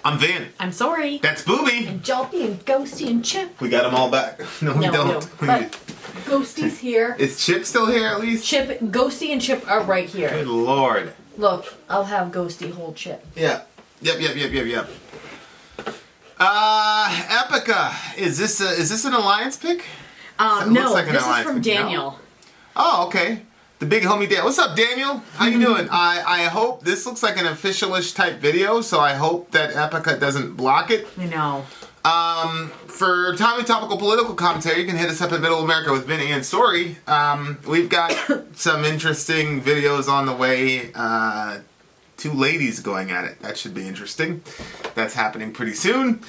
I'm Vin. I'm Sori. That's Booby. And Jalpy and Ghosty and Chip. We got them all back. No, we don't. But Ghosty's here. Is Chip still here at least? Chip, Ghosty and Chip are right here. Good Lord. Look, I'll have Ghosty hold Chip. Yeah. Yep. Epica. Is this an alliance pick? No, like this is from Daniel. No? Oh, okay. The big homie Dan. What's up, Daniel? How you doing? I hope this looks like an official-ish type video, so I hope that Epica doesn't block it. I know. For timely topical political commentary, you can hit us up at Middle America with Vin and Sori. We've got some interesting videos on the way. Two ladies going at it. That should be interesting. That's happening pretty soon.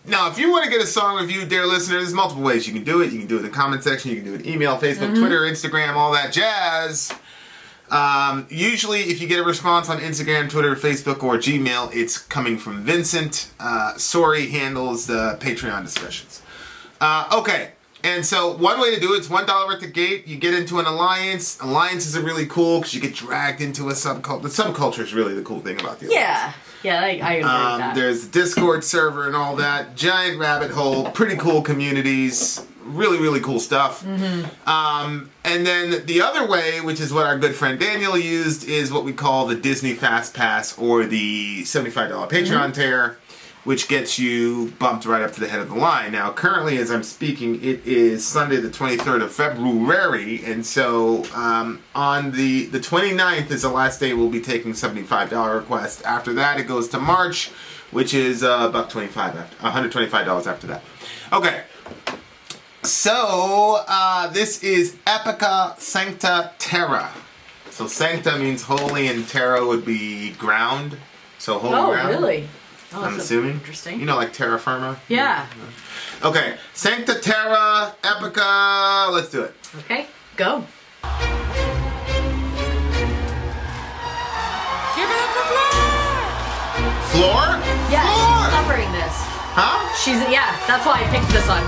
Now, if you want to get a song reviewed, dear listeners, there's multiple ways you can do it. You can do it in the comment section. You can do it email, Facebook, Twitter, Instagram, all that jazz. Usually, if you get a response on Instagram, Twitter, Facebook, or Gmail, it's coming from Vincent. Sori handles the Patreon discussions. Okay, and so one way to do it is $1 at the gate. You get into an alliance. Alliances are really cool because you get dragged into a subculture. The subculture is really the cool thing about the alliance. Yeah, I agree with that. There's a Discord server and all that. Giant rabbit hole. Pretty cool communities. Really, really cool stuff. And then the other way, which is what our good friend Daniel used, is what we call the Disney Fast Pass or the $75 Patreon tier, which gets you bumped right up to the head of the line. Now, currently, as I'm speaking, it is Sunday the 23rd of February, and so on the 29th is the last day we'll be taking $75 requests. After that, it goes to March, which is $125 after that. Okay. So, this is Epica, Sancta, Terra. So, Sancta means holy, and Terra would be ground. So, holy ground. Oh, really? Oh, I'm assuming. Interesting. You know, like terra firma? Yeah. Okay. Sancta, Terra, Epica. Let's do it. Okay, go. Give it up the floor! Floor? Yeah, Floor! she's covering this. Huh? Yeah, that's why I picked this one.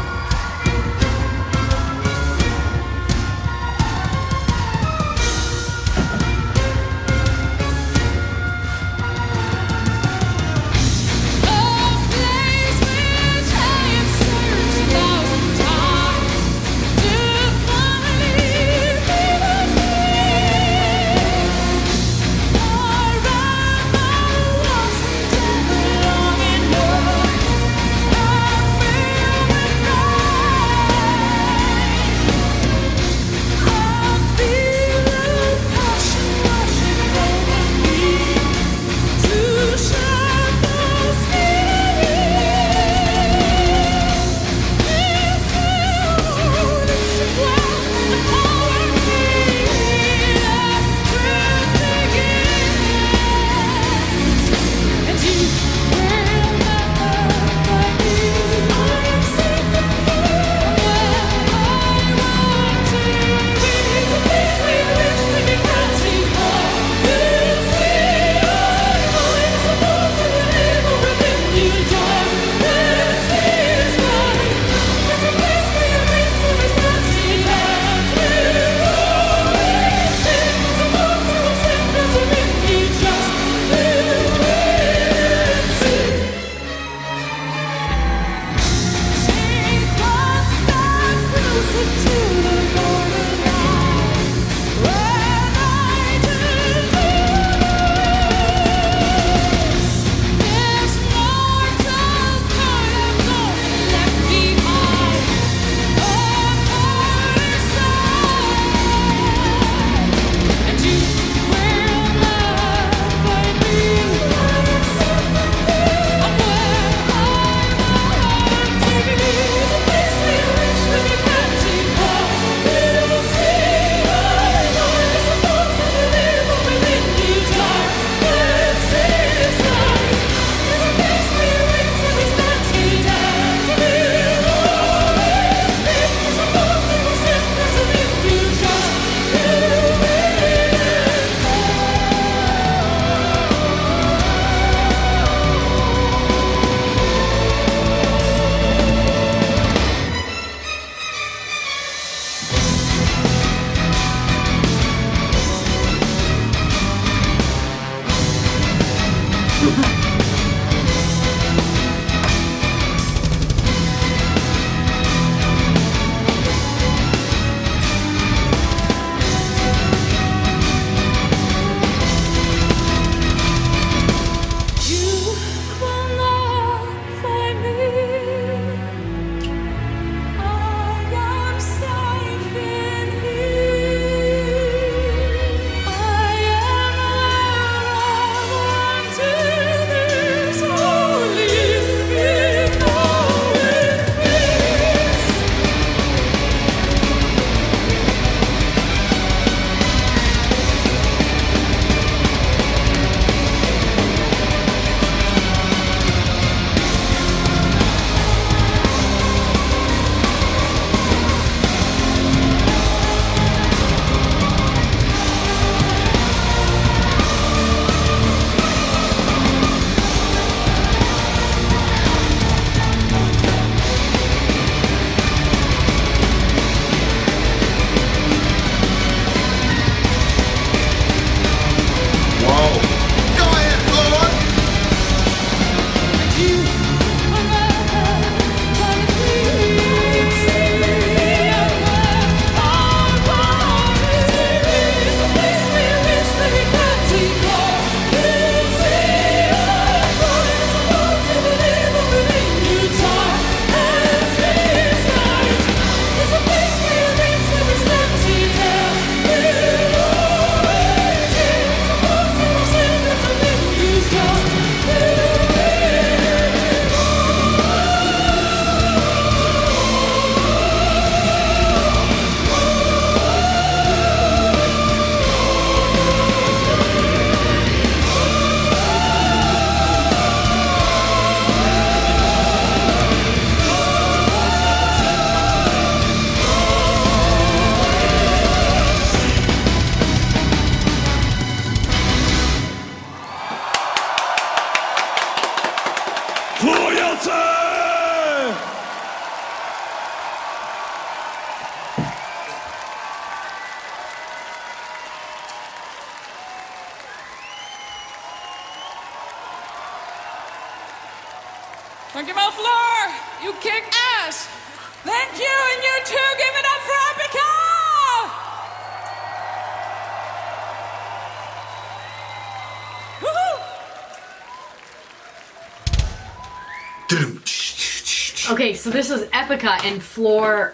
Thank you, my floor. You kick ass. Thank you, and you too. Give it up for Epica. Woohoo! Okay, so this was Epica, and Floor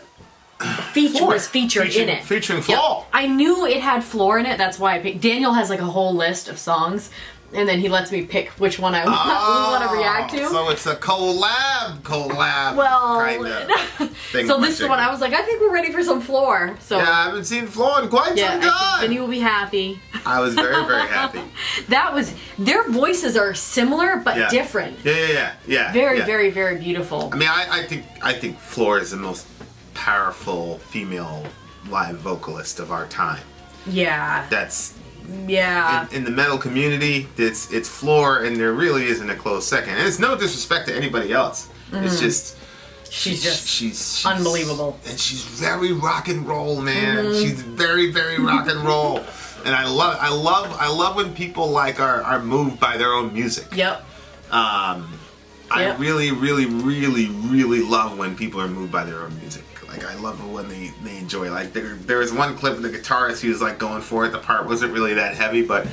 was featured in it. Featuring Floor. Yep. I knew it had Floor in it. That's why I picked. Daniel has like a whole list of songs, and then he lets me pick which one I want to react to. So it's a collab. Well, kind of thing. So this is when I was like, I think we're ready for some Floor. So yeah, I haven't seen Floor in quite some I time. think Vinny will be happy. I was very, very happy. Their voices are similar but different. Yeah. Very, very, very beautiful. I mean, I think Floor is the most powerful female live vocalist of our time. Yeah. That's yeah. In the metal community, it's Floor, and there really isn't a close second. And it's no disrespect to anybody else. It's just she's unbelievable, and she's very rock and roll, man. She's very, very rock and roll, and I love when people like are moved by their own music. Yep. I really, really, really, really love when people are moved by their own music. Like, I love it when they enjoy. Like, there was one clip of the guitarist, he was like going for it. The part wasn't really that heavy, but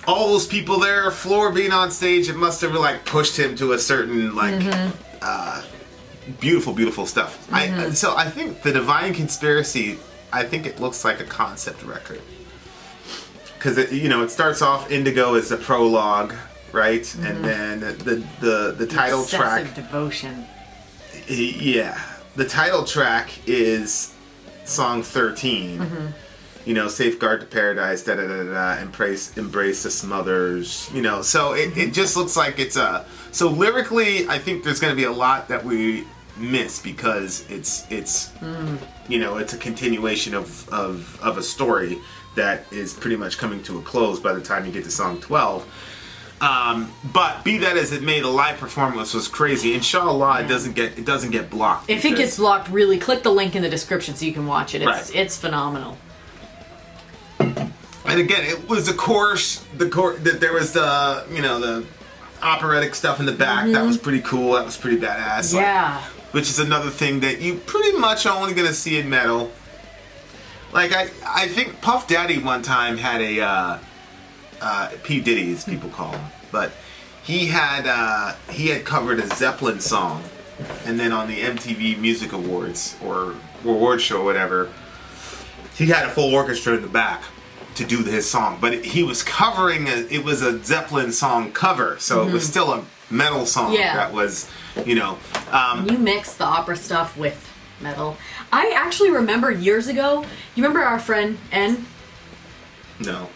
all those people there, Floor being on stage, it must have like pushed him to a certain like beautiful, beautiful stuff. So I think the Divine Conspiracy, I think it looks like a concept record, because it starts off Indigo as a prologue, right, and then the title track. Obsessive devotion. Yeah. The title track is song 13. Safeguard to Paradise, da da da da, embrace the Smothers. So it just looks like it's so lyrically, I think there's going to be a lot that we miss, because it's a continuation of a story that is pretty much coming to a close by the time you get to song 12. But be that as it may, the live performance was crazy. Inshallah, it doesn't get blocked. If it gets blocked, really click the link in the description so you can watch it. It's phenomenal. And again, it was the chorus. That there was the operatic stuff in the back. That was pretty cool. That was pretty badass. Yeah. Which is another thing that you pretty much are only gonna see in metal. Like I think Puff Daddy one time had a. P. Diddy, as people call him, but he had covered a Zeppelin song, and then on the MTV Music Awards or award show or whatever, he had a full orchestra in the back to do his song, but he was covering it was a Zeppelin song cover, so it was still a metal song. That was, you mix the opera stuff with metal. I actually remember years ago. You remember our friend N? No.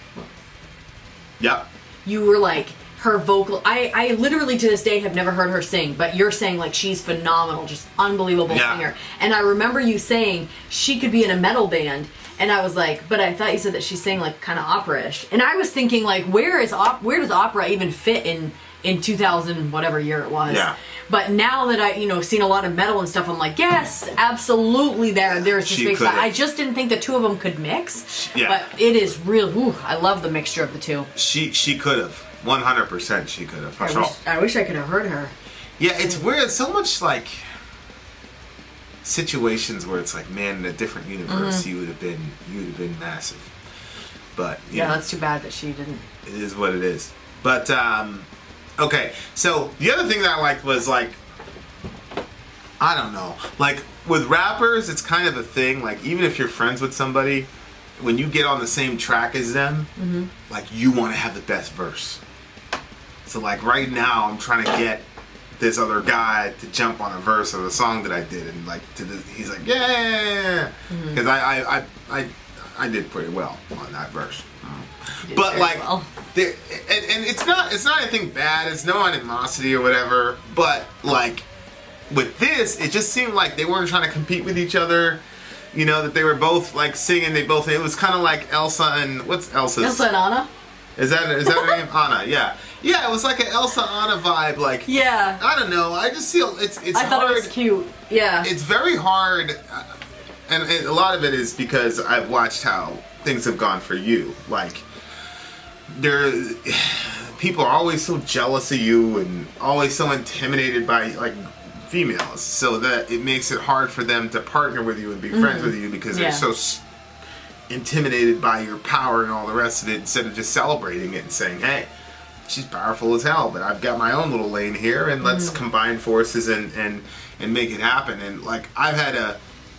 Yep. You were like, her vocal, I literally to this day have never heard her sing, but you're saying like she's phenomenal, just unbelievable singer. And I remember you saying she could be in a metal band, and I was like, but I thought you said that she sang like kind of opera-ish. And I was thinking like, where does opera even fit in 2000 whatever year it was? Yeah. But now that I seen a lot of metal and stuff, I'm like, yes, absolutely. There's this mix. I just didn't think the two of them could mix. Yeah. But it is real. Ooh, I love the mixture of the two. She could have 100%. She could have. I wish I could have heard her. Yeah, it's weird. So much like situations where it's like, man, in a different universe, you would have been massive. But that's too bad that she didn't. It is what it is. But okay, so the other thing that I liked was like, I don't know, like with rappers, it's kind of a thing. Like even if you're friends with somebody, when you get on the same track as them, like you want to have the best verse. So like right now, I'm trying to get this other guy to jump on a verse of a song that I did, and like he's like, yeah, because I did pretty well on that verse. But like, and it's not anything bad. It's no animosity or whatever. But like with this, it just seemed like they weren't trying to compete with each other. That they were both like singing. It was kind of like Elsa and what's Elsa's? Elsa and Anna. Is that her name? Anna. Yeah. Yeah. It was like an Elsa Anna vibe. Like I don't know. I just feel it's. I thought hard. It was cute. Yeah. It's very hard, and a lot of it is because I've watched how things have gone for you. Like people are always so jealous of you and always so intimidated by like females, so that it makes it hard for them to partner with you and be friends with you because they're so intimidated by your power and all the rest of it, instead of just celebrating it and saying, hey, she's powerful as hell, but I've got my own little lane here, and let's combine forces and make it happen. And like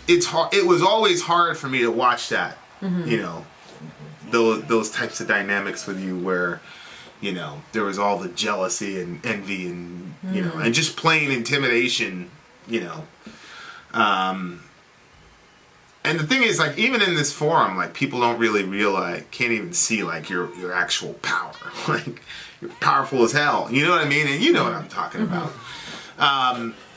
it was always hard for me to watch that, you know, those types of dynamics with you where, you know, there was all the jealousy and envy and, you know, and just plain intimidation, you know. And the thing is, like, even in this forum, like, people don't really realize, can't even see, like, your actual power. Like, you're powerful as hell. You know what I mean? And you know what I'm talking about.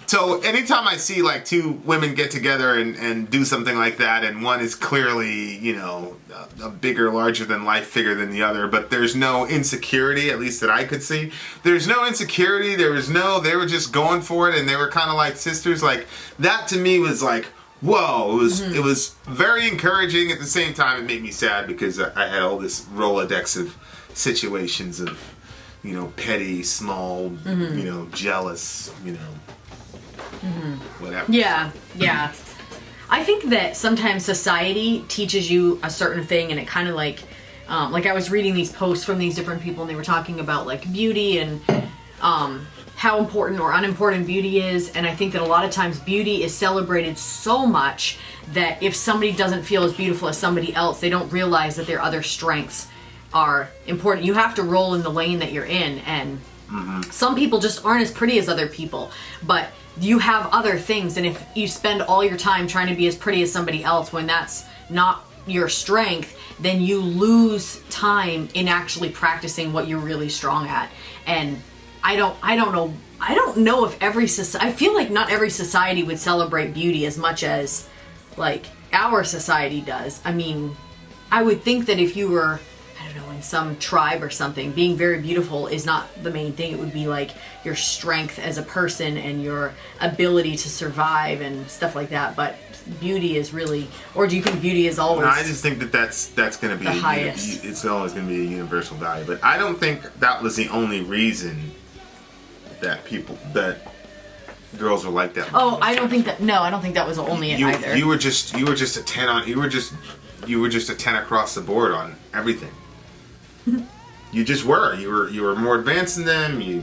So anytime I see, like, two women get together and do something like that, and one is clearly, you know, a bigger, larger-than-life figure than the other, but there's no insecurity, at least that I could see. There's no insecurity. They were just going for it, and they were kind of like sisters. Like, that to me was like, whoa, it was very encouraging. At the same time, it made me sad because I had all this Rolodex of situations of, you know, petty, small, you know, jealous, you know, whatever. Yeah. I think that sometimes society teaches you a certain thing, and it kind of like I was reading these posts from these different people, and they were talking about like beauty and how important or unimportant beauty is. And I think that a lot of times beauty is celebrated so much that if somebody doesn't feel as beautiful as somebody else, they don't realize that their other strengths are important. You have to roll in the lane that you're in, and some people just aren't as pretty as other people, but you have other things. And if you spend all your time trying to be as pretty as somebody else when that's not your strength, then you lose time in actually practicing what you're really strong at. And I don't know if every society, I feel like not every society would celebrate beauty as much as like our society does. I mean, I would think that if you were, I don't know, in some tribe or something, being very beautiful is not the main thing. It would be like your strength as a person and your ability to survive and stuff like that. But beauty is really, or do you think beauty is always? No, I just think that's going to be the highest. It's always going to be a universal value. But I don't think that was the only reason that girls were like that. Oh, I don't think that was only it either. You were just a 10 on. You were just a 10 across the board on everything. You just were. You were more advanced than them. You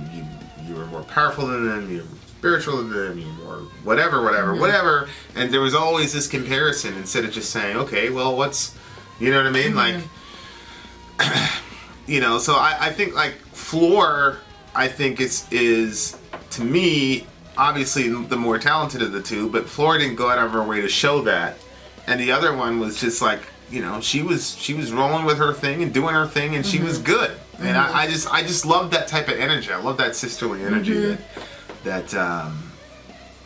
were more powerful than them. You were spiritual than them. You were whatever. And there was always this comparison instead of just saying, okay, well, what's, you know what I mean? Like, you know. So I think like Floor, I think is to me obviously the more talented of the two, but Floor didn't go out of her way to show that, and the other one was just like, you know, she was rolling with her thing and doing her thing, and she was good. And I just love that type of energy. I love that sisterly energy that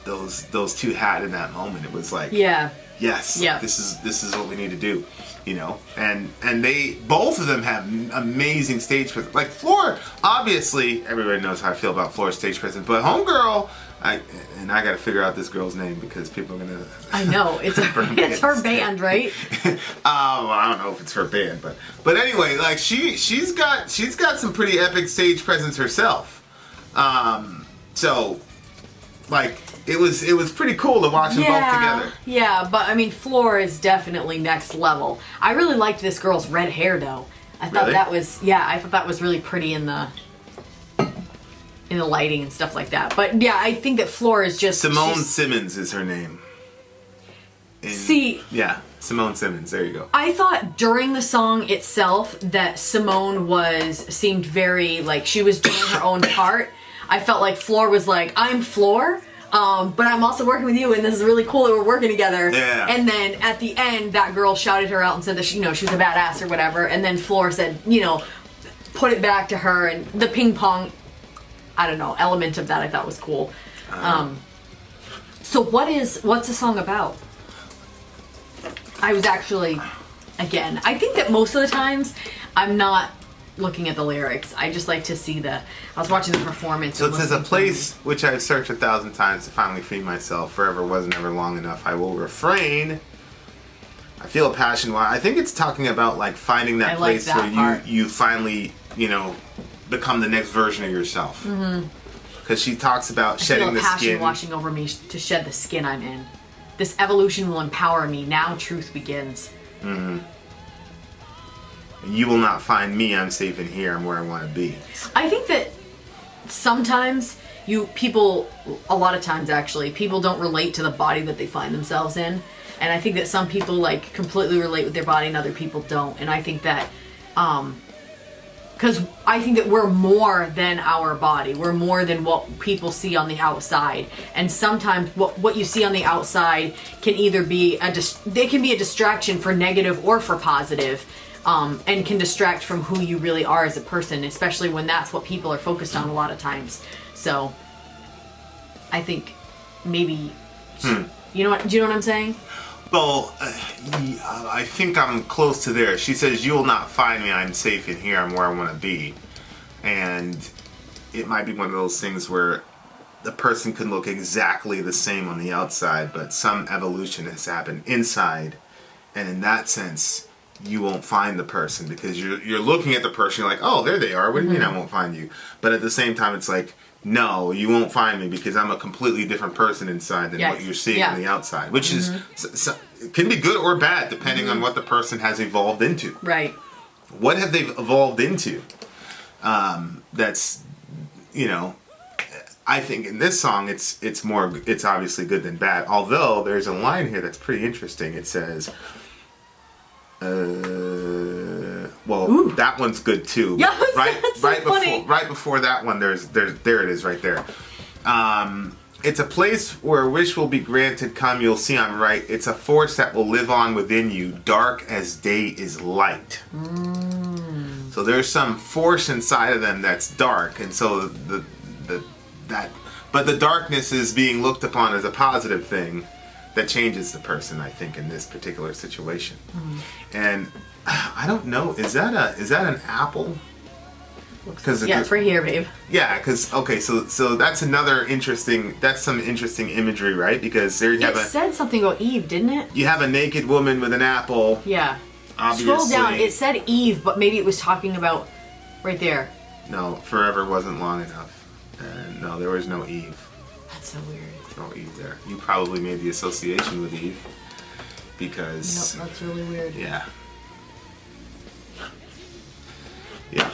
those two had in that moment. It was like, yes, this is what we need to do, you know. And they both of them have amazing stage presence. Like Floor, obviously everybody knows how I feel about Floor's stage presence, but Homegirl, I got to figure out this girl's name because people are gonna. I know it's her band, right? Well, I don't know if it's her band, but anyway, like she's got some pretty epic stage presence herself. So like it was pretty cool to watch them both together. Yeah, but I mean, Floor is definitely next level. I really liked this girl's red hair though. I thought that was really pretty in the lighting and stuff like that. But yeah, I think that Floor is just Simone Simmons is her name. Simone Simmons. There you go. I thought during the song itself that Simone seemed very like she was doing her own part. I felt like Floor was like, I'm Floor, but I'm also working with you, and this is really cool that we're working together. Yeah. And then at the end, that girl shouted her out and said that she was a badass or whatever. And then Floor said, put it back to her, and the ping pong, I don't know, element of that I thought was cool. So what's the song about? I was actually, again, I think that most of the times I'm not looking at the lyrics. I just like to see I was watching the performance. So it says, a place which I've searched 1,000 times to finally free myself. Forever was never long enough. I will refrain I feel a passion. Why? I think it's talking about like finding that place where you finally, become the next version of yourself. Because she talks about shedding the skin. I feel a passion washing over me to shed the skin I'm in. This evolution will empower me. Now truth begins. You will not find me. I'm safe in here. I'm where I want to be. I think that sometimes a lot of times actually, people don't relate to the body that they find themselves in. And I think that some people like completely relate with their body and other people don't. And I think that, because I think that we're more than our body. We're more than what people see on the outside. And sometimes what you see on the outside can either be they can be a distraction for negative or for positive, and can distract from who you really are as a person, especially when that's what people are focused on a lot of times. So I think maybe, do you know what I'm saying? Well, I think I'm close to there. She says, "You will not find me. I'm safe in here. I'm where I want to be." And it might be one of those things where the person can look exactly the same on the outside, but some evolution has happened inside. And in that sense, you won't find the person because you're looking at the person. You're like, "Oh, there they are. What do you mean I won't find you?" But at the same time, it's like, no, you won't find me because I'm a completely different person inside than what you're seeing on the outside, which is can be good or bad depending on what the person has evolved into. Right. What have they evolved into? That's, I think in this song it's obviously good than bad. Although there's a line here that's pretty interesting. It says, that one's good too. Yeah, right before that one, there it is right there. It's a place where a wish will be granted. Come, you'll see I'm right. It's a force that will live on within you, dark as day is light. So there's some force inside of them that's dark, and so but the darkness is being looked upon as a positive thing that changes the person, I think, in this particular situation. And I don't know, is that an apple? It's right here, babe. Yeah, because so that's some interesting imagery, right? Because there you have it said something about Eve, didn't it? You have a naked woman with an apple. Yeah. Obviously. Scroll down. It said Eve, but maybe it was talking about right there. No, forever wasn't long enough. No, there was no Eve. That's so weird. No Eve there. You probably made the association with Eve because. No, that's really weird. Yeah. Yeah.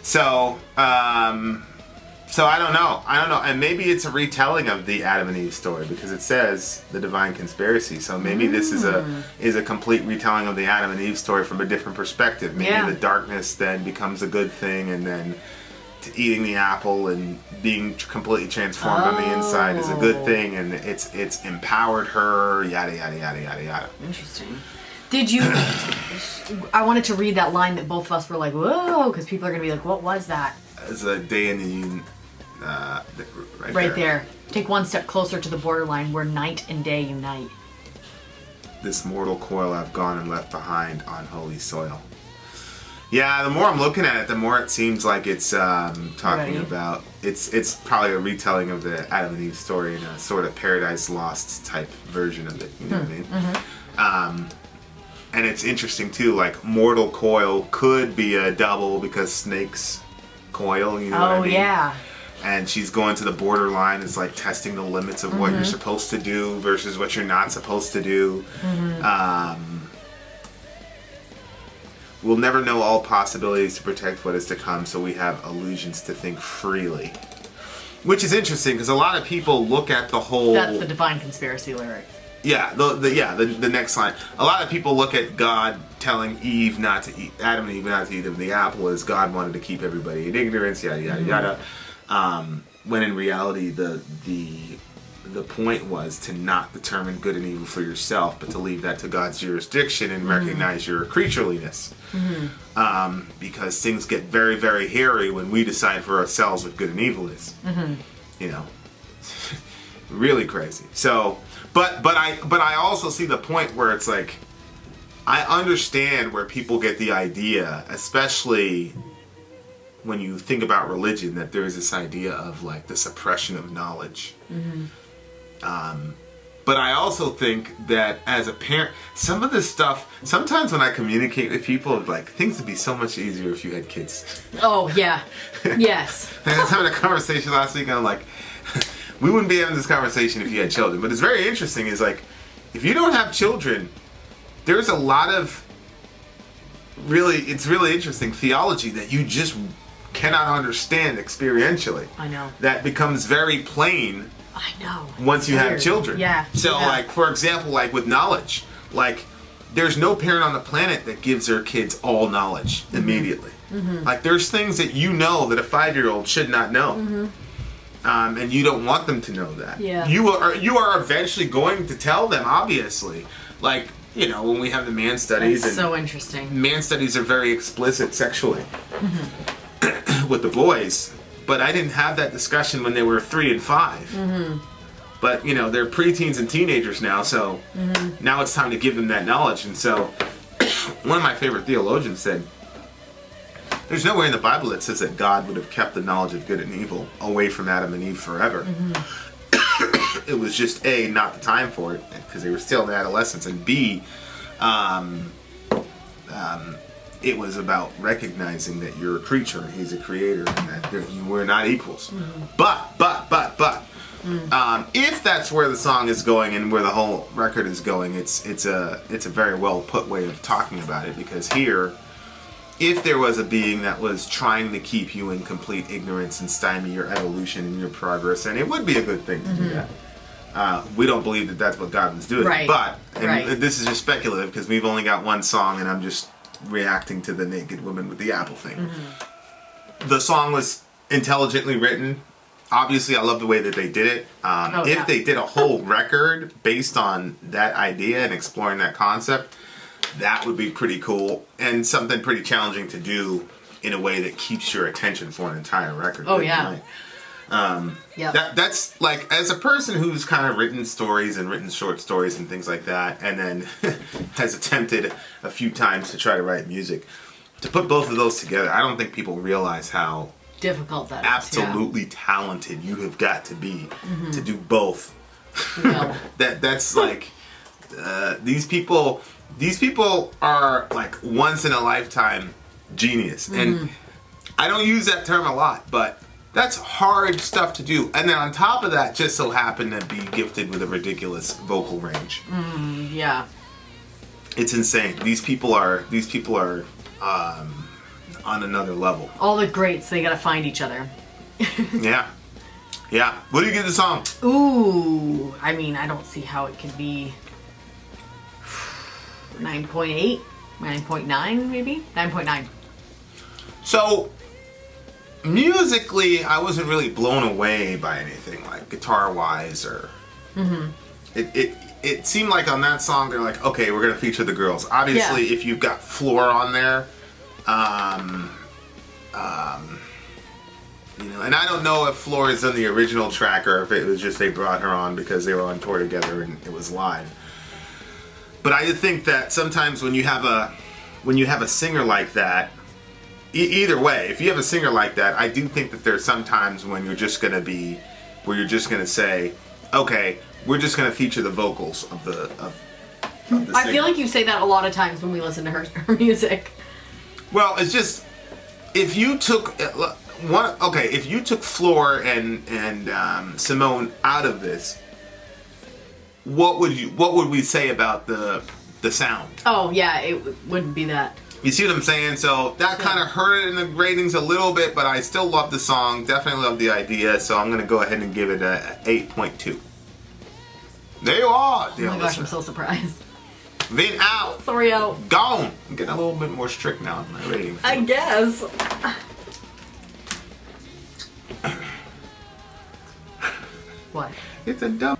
So I don't know, and maybe it's a retelling of the Adam and Eve story because it says the divine conspiracy. So maybe this is a complete retelling of the Adam and Eve story from a different perspective. Maybe the darkness then becomes a good thing, and then eating the apple and being completely transformed on the inside is a good thing, and it's empowered her. Yada yada yada yada yada. Interesting. Did you? I wanted to read that line that both of us were like, "Whoa," because people are going to be like, "What was that?" It's a day in the right there. Take one step closer to the borderline where night and day unite. This mortal coil I've gone and left behind on holy soil. Yeah, the more I'm looking at it, the more it seems like it's talking about it's probably a retelling of the Adam and Eve story in a sort of Paradise Lost type version of it. You know what I mean? Mm-hmm. And it's interesting too, like mortal coil could be a double because snakes coil, you know what I mean? Yeah. And she's going to the borderline, it's like testing the limits of what you're supposed to do versus what you're not supposed to do. We'll never know all possibilities to protect what is to come, so we have illusions to think freely. Which is interesting because a lot of people look at the whole. That's the divine conspiracy lyric. Yeah, the next line. A lot of people look at God telling Eve not to eat, Adam and Eve not to eat of the apple, as God wanted to keep everybody in ignorance, yada yada yada. When in reality, the point was to not determine good and evil for yourself, but to leave that to God's jurisdiction and recognize your creatureliness. Because things get very, very hairy when we decide for ourselves what good and evil is. You know, really crazy. So. But I also see the point where it's like, I understand where people get the idea, especially when you think about religion, that there is this idea of like the suppression of knowledge. But But I also think that as a parent, some of this stuff, sometimes when I communicate with people, like, things would be so much easier if you had kids. Oh, yeah. Yes. I was having a conversation last week, and I'm like, we wouldn't be having this conversation if you had children. But it's very interesting, is like, if you don't have children, there's a lot of it's really interesting theology that you just cannot understand experientially. I know. That becomes very plain. I know. Once you have children. Yeah. So, like, for example, like with knowledge, like, there's no parent on the planet that gives their kids all knowledge immediately. Mm-hmm. Like, there's things that you know that a 5-year-old should not know. Mm-hmm. And you don't want them to know that. Yeah. You are eventually going to tell them, obviously. Like, you know, when we have the man studies. That's so interesting. Man studies are very explicit sexually with the boys. But I didn't have that discussion when they were 3 and 5. Mm-hmm. But, you know, they're preteens and teenagers now, so now it's time to give them that knowledge. And so, one of my favorite theologians said, there's nowhere in the Bible that says that God would have kept the knowledge of good and evil away from Adam and Eve forever. Mm-hmm. It was just A, not the time for it, because they were still in adolescence, and B, it was about recognizing that you're a creature and he's a creator, and that you were not equals. Mm-hmm. But, if that's where the song is going and where the whole record is going, it's a very well put way of talking about it, because here, if there was a being that was trying to keep you in complete ignorance and stymie your evolution and your progress, and it would be a good thing to do that. We don't believe that that's what God was doing. Right. But, and this is just speculative because we've only got one song and I'm just reacting to the naked woman with the apple thing. Mm-hmm. The song was intelligently written. Obviously, I love the way that they did it. If they did a whole record based on that idea and exploring that concept, that would be pretty cool and something pretty challenging to do in a way that keeps your attention for an entire record. Oh, yeah. That's like, as a person who's kind of written stories and written short stories and things like that, and then has attempted a few times to try to write music, to put both of those together, I don't think people realize how difficult that is. Absolutely talented you have got to be to do both. No. That's like these people are like once in a lifetime genius, and I don't use that term a lot, but that's hard stuff to do. And then on top of that, just so happen to be gifted with a ridiculous vocal range. Yeah. It's insane. These people are on another level. All the greats, they gotta find each other. Yeah. What do you give the song? Ooh, I mean, I don't see how it could be 9.8, 9.9 maybe? 9.9. So, musically, I wasn't really blown away by anything, like guitar-wise or... It seemed like on that song, they're like, okay, we're going to feature the girls. Obviously, if you've got Floor on there, you know, and I don't know if Floor is on the original track or if it was just they brought her on because they were on tour together and it was live. But I think that sometimes when you have a singer like that, either way, if you have a singer like that, I do think that there's some times when you're just going to say, okay, we're just going to feature the vocals of the singer. I feel like you say that a lot of times when we listen to her music. Well, it's just, if you took Floor and Simone out of this, what would we say about the sound? Oh yeah, it wouldn't be that. You see what I'm saying? So that kind of hurt it in the ratings a little bit, but I still love the song. Definitely love the idea. So I'm going to go ahead and give it a 8.2. There you are. Oh my gosh, I'm so surprised. Vin out. Sorry out. Gone. I'm getting a little bit more strict now in my ratings. I guess. What? It's a dumb.